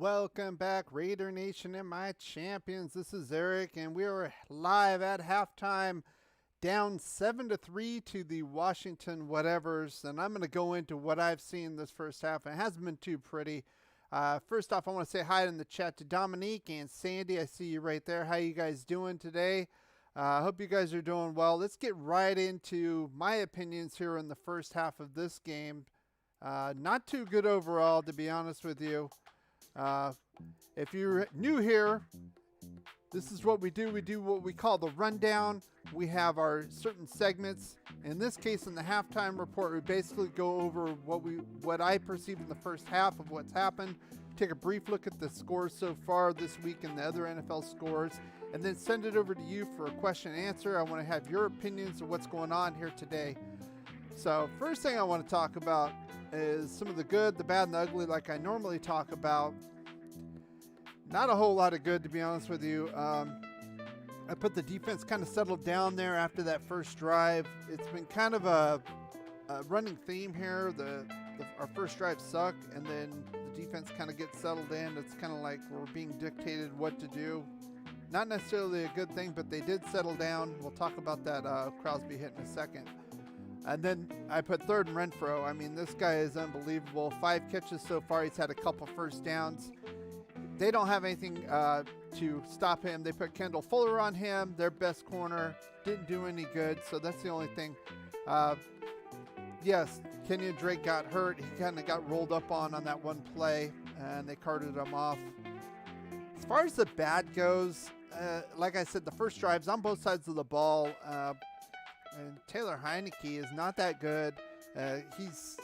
Welcome back, Raider Nation and my champions. This is Eric, and we are live at halftime, down 7-3 to the Washington whatevers. And I'm going to go into what I've seen this first half. It hasn't been too pretty. First off, I want to say hi in the chat to Dominique and Sandy. I see you right there. How you guys doing today? I hope you guys are doing well. Let's get right into my opinions here in the first half of this game. Not too good overall, to be honest with you. If you're new here, this is what we do. We do what we call the rundown. We have our certain segments. In this case, in the halftime report, we basically go over what I perceive in the first half of what's happened. Take a brief look at the scores so far this week and the other NFL scores, and then send it over to you for a question and answer. I want to have your opinions of what's going on here today. So first thing I want to talk about is some of the good, the bad, and the ugly like I normally talk about. Not a whole lot of good, to be honest with you. I put the defense kind of settled down there after that first drive. It's been kind of a running theme here. Our first drive sucked, and then the defense kind of gets settled in. It's kind of like we're being dictated what to do. Not necessarily a good thing, but they did settle down. We'll talk about that Crosby hit in a second. And then I put third and Renfro. I mean, this guy is unbelievable. 5 catches so far. He's had a couple first downs. They don't have anything to stop him. They put Kendall Fuller on him, their best corner. Didn't do any good, so that's the only thing. Yes, Kenyon Drake got hurt. He kind of got rolled up on that one play, and they carted him off. As far as the bad goes, like I said, the first drive's on both sides of the ball. And Taylor Heineke is not that good. He's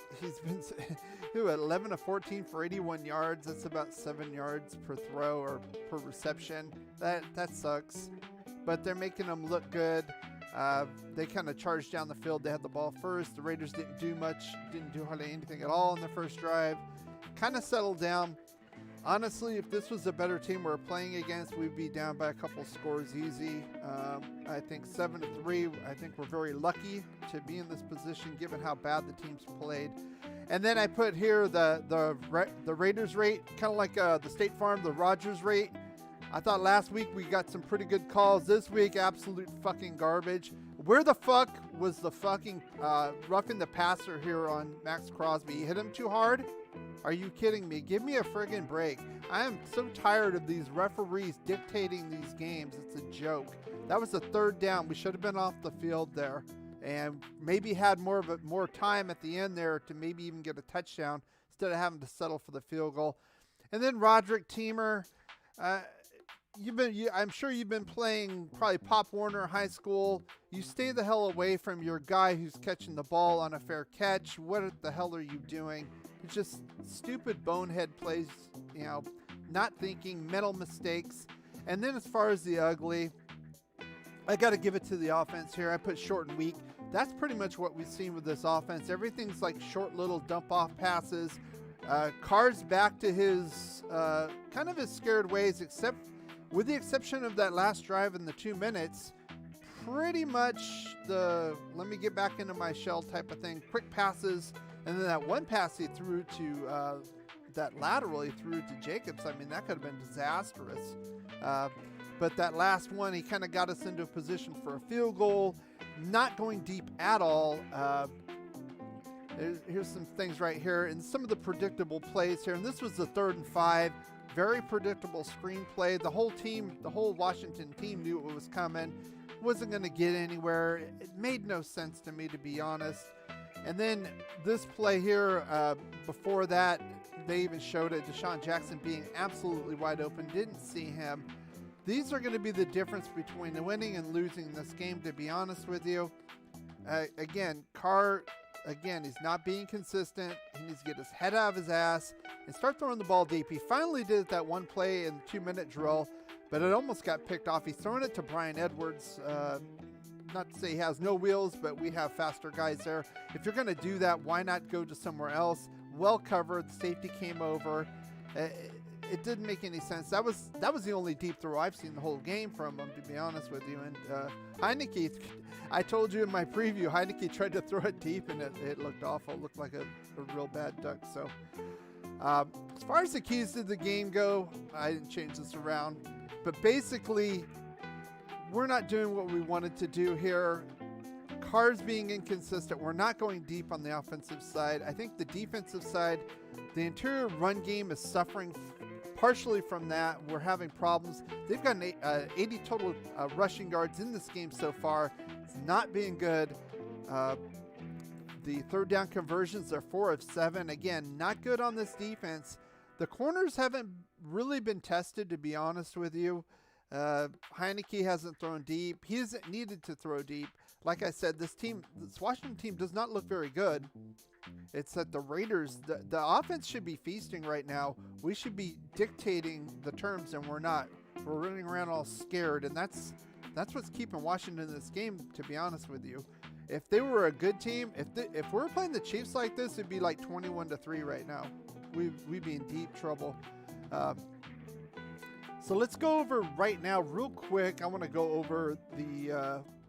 been 11 of 14 for 81 yards. That's about 7 yards per throw or per reception. That sucks. But they're making him look good. They kind of charged down the field. They had the ball first. The Raiders didn't do much. Didn't do hardly anything at all in the first drive. Kind of settled down. Honestly, if this was a better team we're playing against, we'd be down by a couple scores easy. I think 7-3. I think we're very lucky to be in this position given how bad the team's played. And then I put here the Raiders rate, kind of like the State Farm, the Rodgers rate. I thought last week we got some pretty good calls. This week, absolute fucking garbage. Where the fuck was the fucking roughing the passer here on Max Crosby? He hit him too hard? Are you kidding me? Give me a friggin' break. I am so tired of these referees dictating these games. It's a joke. That was a third down. We should have been off the field there and maybe had more time at the end there to maybe even get a touchdown instead of having to settle for the field goal. And then Roderick Teamer, I'm sure you've been playing probably Pop Warner High School. You stay the hell away from your guy who's catching the ball on a fair catch. What the hell are you doing? It's just stupid bonehead plays, not thinking, mental mistakes. And then as far as the ugly, I got to give it to the offense here. I put short and weak. That's pretty much what we've seen with this offense. Everything's like short little dump-off passes. Carr's back to his kind of his scared ways, with the exception of that last drive in the 2 minutes. Pretty much let me get back into my shell type of thing. Quick passes, and then that one pass he threw to that lateral he threw to Jacobs. I mean, that could have been disastrous. But that last one, he kind of got us into a position for a field goal. Not going deep at all. Here's some things right here, and some of the predictable plays here. And this was the 3rd and 5. Very predictable screenplay. The whole Washington team knew it was coming. Wasn't going to get anywhere. It made no sense to me, to be honest. And then this play here, before that, they even showed it. Deshaun Jackson being absolutely wide open. Didn't see him. These are going to be the difference between winning and losing this game, to be honest with you. Carr, he's not being consistent. He needs to get his head out of his ass and start throwing the ball deep. He finally did it that one play in the 2-minute drill, but it almost got picked off. He's throwing it to Brian Edwards. Not to say he has no wheels, but we have faster guys there. If you're going to do that, why not go to somewhere else? Well covered. The safety came over. It didn't make any sense. That was the only deep throw I've seen the whole game from him, to be honest with you. And Heineke, I told you in my preview, Heineke tried to throw it deep, and it looked awful. It looked like a real bad duck. So As far as the keys to the game go, I didn't change this around. But basically, we're not doing what we wanted to do here. Carr's being inconsistent. We're not going deep on the offensive side. I think the defensive side, the interior run game is suffering partially from that. We're having problems. They've got 80 total rushing yards in this game so far. It's not being good. The third down conversions are 4 of 7. Again, not good on this defense. The corners haven't really been tested, to be honest with you. Heineke hasn't thrown deep. He hasn't needed to throw deep. Like I said, this Washington team does not look very good. It's that the Raiders, the offense should be feasting right now. We should be dictating the terms, and we're not. We're running around all scared, and that's what's keeping Washington in this game, to be honest with you. If they were a good team, if we were playing the Chiefs like this, it'd be like 21-3 right now. We'd be in deep trouble. So let's go over right now real quick. I want to go over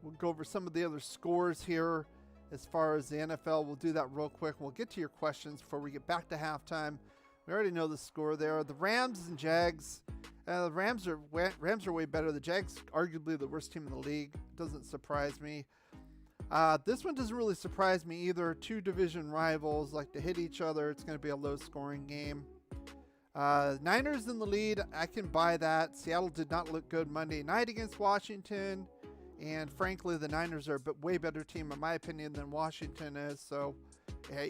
we'll go over some of the other scores here as far as the NFL. We'll do that real quick. We'll get to your questions before we get back to halftime. We already know the score there. The Rams and Jags. The Rams are way better. The Jags, arguably the worst team in the league. Doesn't surprise me. This one doesn't really surprise me either. Two division rivals like to hit each other. It's going to be a low-scoring game. Niners in the lead. I can buy that. Seattle did not look good Monday night against Washington. And frankly, the Niners are a way better team, in my opinion, than Washington is. So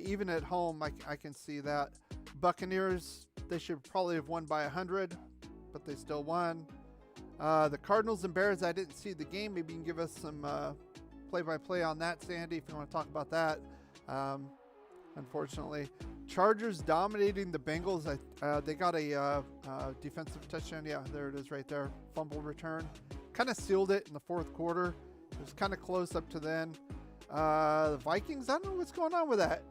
even at home, I can see that. Buccaneers, they should probably have won by 100, but they still won. The Cardinals and Bears, I didn't see the game. Maybe you can give us some play-by-play on that, Sandy, if you want to talk about that. Unfortunately, Chargers dominating the Bengals. They got a defensive touchdown. Yeah, there it is right there. Fumble return. Kind of sealed it in the fourth quarter. It was kind of close up to then. The Vikings, I don't know what's going on with that.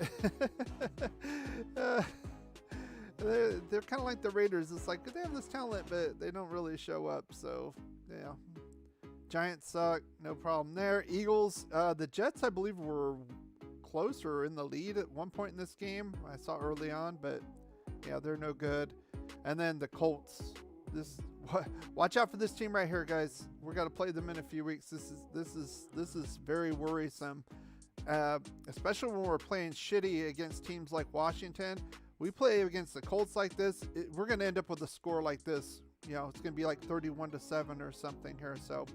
They're kind of like the Raiders. It's like they have this talent, but they don't really show up. So, yeah. Giants suck. No problem there. Eagles, the Jets, I believe, were close or in the lead at one point in this game. I saw early on, but yeah, they're no good. And then the Colts. Watch out for this team right here, guys. We're gonna play them in a few weeks. This is very worrisome, especially when we're playing shitty against teams like Washington. We play against the Colts like this, we're gonna end up with a score like this. You know, it's gonna be like 31-7 or something here. So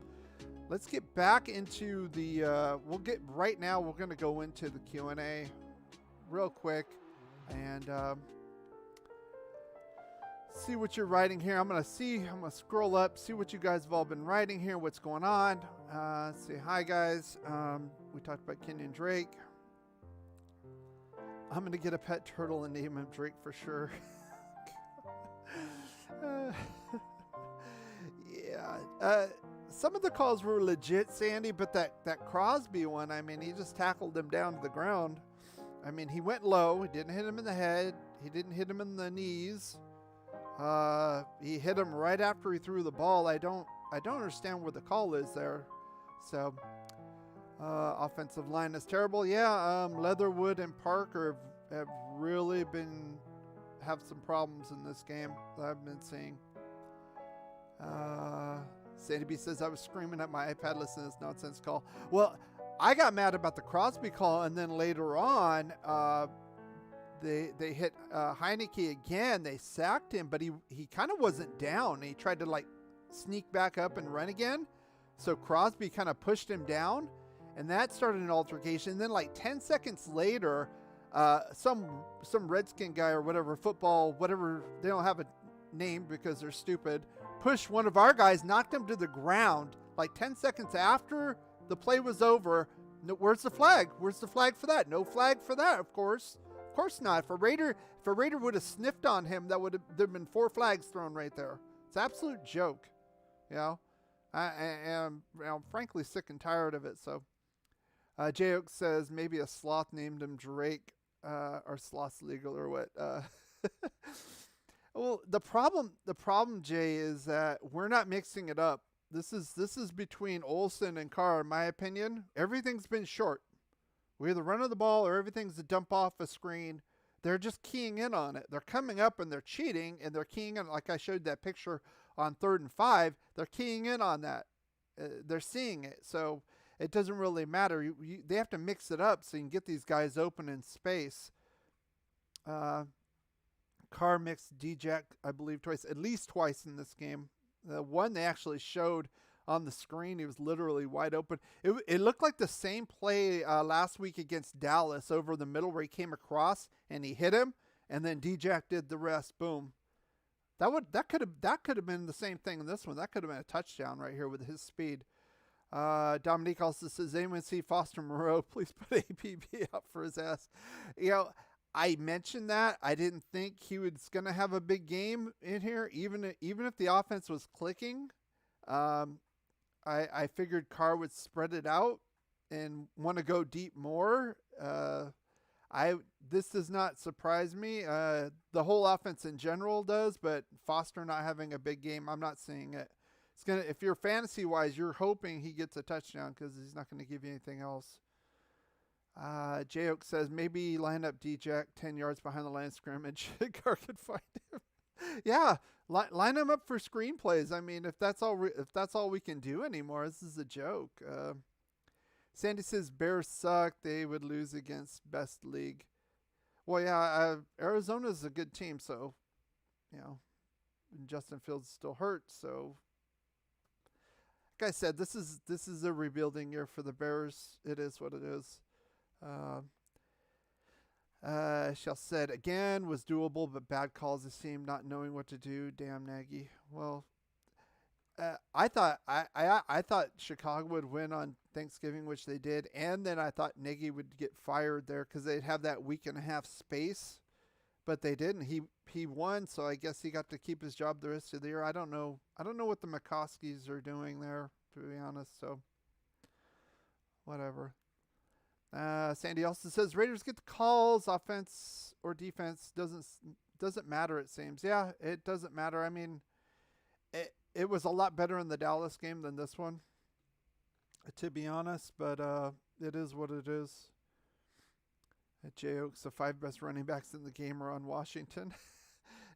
let's get back into the. Right now. We're gonna go into the Q&A real quick and. See what you're writing here. I'm gonna scroll up, see what you guys have all been writing here, what's going on. Say hi, guys. We talked about Kenyon Drake. I'm gonna get a pet turtle and name him Drake for sure. Yeah. Some of the calls were legit, Sandy, but that Crosby one, I mean, he just tackled him down to the ground. I mean, he went low. He didn't hit him in the head. He didn't hit him in the knees. He hit him right after he threw the ball. I don't understand where the call is there. So, offensive line is terrible. Yeah, Leatherwood and Parker have really have some problems in this game that I've been seeing. Sandy B says, I was screaming at my iPad listening to this nonsense call. Well, I got mad about the Crosby call, and then later on, They hit Heineke again. They sacked him, but he kind of wasn't down. He tried to like sneak back up and run again. So Crosby kind of pushed him down, and that started an altercation. And then like 10 seconds later, some Redskin guy or whatever, football, whatever, they don't have a name because they're stupid, pushed one of our guys, knocked him to the ground. Like 10 seconds after the play was over, where's the flag? Where's the flag for that? No flag for that, of course. Of course not. If a Raider would have sniffed on him, there'd have been 4 flags thrown right there. It's an absolute joke. You know, I'm frankly sick and tired of it. So, J Oak says maybe a sloth named him Drake, or sloth's legal or what. Well, the problem, Jay, is that we're not mixing it up. This is between Olsen and Carr, in my opinion. Everything's been short. We either run on the ball or everything's a dump off a screen. they're just keying in on it. They're coming up and they're cheating, and they're keying in, like I showed that picture on 3rd and 5. They're keying in on that. They're seeing it, so it doesn't really matter. They have to mix it up so you can get these guys open in space. Carr mixed D-Jack, I believe, twice, at least twice in this game. The one they actually showed on the screen, he was literally wide open. It looked like the same play last week against Dallas over the middle where he came across and he hit him, and then D-Jack did the rest. Boom. That could have been the same thing in this one. That could have been a touchdown right here with his speed. Dominique also says, anyone see Foster Moreau? Please put APB up for his ass. You know, I mentioned that. I didn't think he was going to have a big game in here, even if the offense was clicking. I figured Carr would spread it out and want to go deep more. This does not surprise me. The whole offense in general does, but Foster not having a big game, I'm not seeing it. It's gonna, if you're fantasy wise, you're hoping he gets a touchdown because he's not going to give you anything else. J Oak says maybe line up D-Jack 10 yards behind the line of scrimmage. Carr could find him. Yeah, line him up for screenplays. I mean, if that's all we can do anymore, this is a joke. Sandy says Bears suck. They would lose against best league. Well, yeah, Arizona's a good team, so you know, Justin Fields still hurt. So, like I said, this is a rebuilding year for the Bears. It is what it is. Shell said again was doable, but bad calls. This team not knowing what to do. Damn Nagy. Well, I thought Chicago would win on Thanksgiving, which they did, and then I thought Nagy would get fired there because they'd have that week and a half space, but they didn't. He won, so I guess he got to keep his job the rest of the year. I don't know what the McCoskies are doing there, to be honest. So whatever. Sandy also says Raiders get the calls, offense or defense doesn't matter. It seems, yeah, it doesn't matter. I mean, it was a lot better in the Dallas game than this one, to be honest. But it is what it is. J Oaks, the 5 best running backs in the game are on Washington.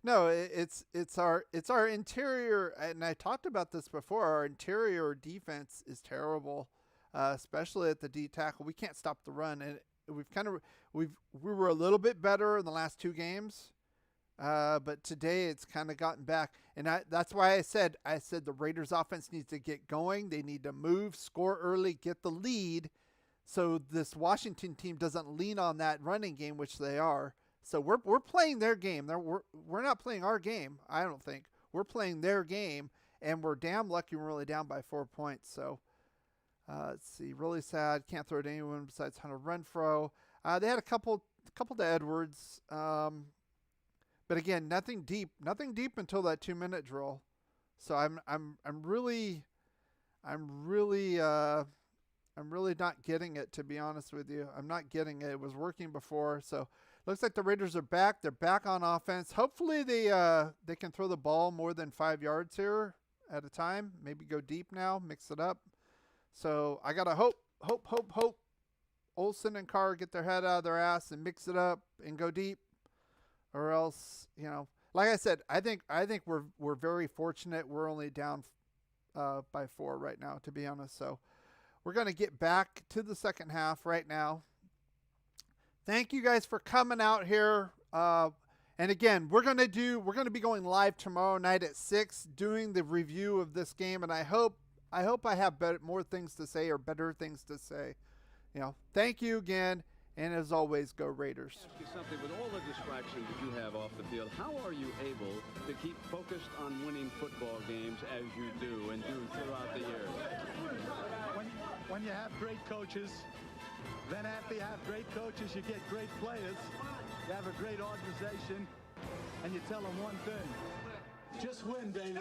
No, it's our interior, and I talked about this before. Our interior defense is terrible. Especially at the D tackle. We can't stop the run, and we were a little bit better in the last 2 games, but today it's kind of gotten back, and that's why I said the Raiders offense needs to get going. They need to move, score early, get the lead, so this Washington team doesn't lean on that running game, which they are. So we're playing their game. We're not playing our game. I don't think we're playing their game, and we're damn lucky we're only down by 4 points. So. Let's see. Really sad. Can't throw to anyone besides Hunter Renfrow. They had a couple to Edwards. But again, nothing deep until that 2-minute drill. So I'm really not getting it, to be honest with you. I'm not getting it. It was working before. So looks like the Raiders are back. They're back on offense. Hopefully they can throw the ball more than 5 yards here at a time. Maybe go deep now, mix it up. So I gotta hope Olsen and Carr get their head out of their ass and mix it up and go deep, or else, you know, like I said, I think we're very fortunate. We're only down by 4 right now, to be honest. So we're gonna get back to the second half right now. Thank you guys for coming out here. And again, we're gonna be going live tomorrow night at 6, doing the review of this game, and I hope I have more things to say, or better things to say. You know, thank you again, and as always, go Raiders. Ask you something. With all the distractions that you have off the field, how are you able to keep focused on winning football games as you do and do throughout the years? When you have great coaches, then after you have great coaches, you get great players. You have a great organization, and you tell them one thing: just win, baby.